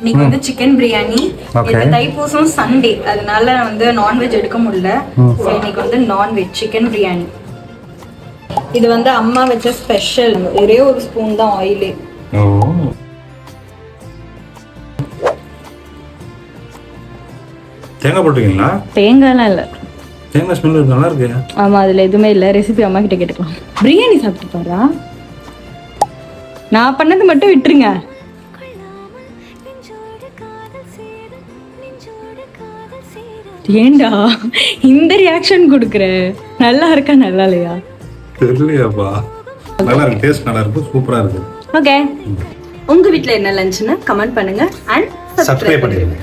இன்னைக்கு வந்து சிக்கன் பிரியாணி. இது தைப்பூசம் சண்டே, அதனால வந்து நான்வெஜ் எடுக்க முடியல. இன்னைக்கு வந்து நான்வெஜ் சிக்கன் பிரியாணி. இது வந்து அம்மா வச்ச ஸ்பெஷல். ஒரே ஒரு ஸ்பூன் தான் ஆயிலே. தேங்காய் போட்டுருக்கீங்களா? தேங்காய்லாம் இல்லை, தேங்காய் ஸ்மெல் நல்லா இருக்கு. ஆமா அதுல எதுவுமே இல்லை. ரெசிபி அம்மா கிட்ட கேட்டுக்கலாம். பிரியாணி சாப்பிட்டு பாரா, நான் பண்ணது மட்டும் விட்டுருங்க. ஏண்டா இந்த ரியாக்ஷன் கொடுக்குற? நல்லா இருக்கா நல்லா இல்லையா தெரியலையாப்பா. நல்லா இருக்கு, டேஸ்ட் நல்லா இருக்கு, சூப்பரா இருக்கு. ஓகே, உங்க வீட்ல என்ன லஞ்ச்னு கமெண்ட் பண்ணுங்க அண்ட் சப்ஸ்கிரைப் பண்ணிடுங்க.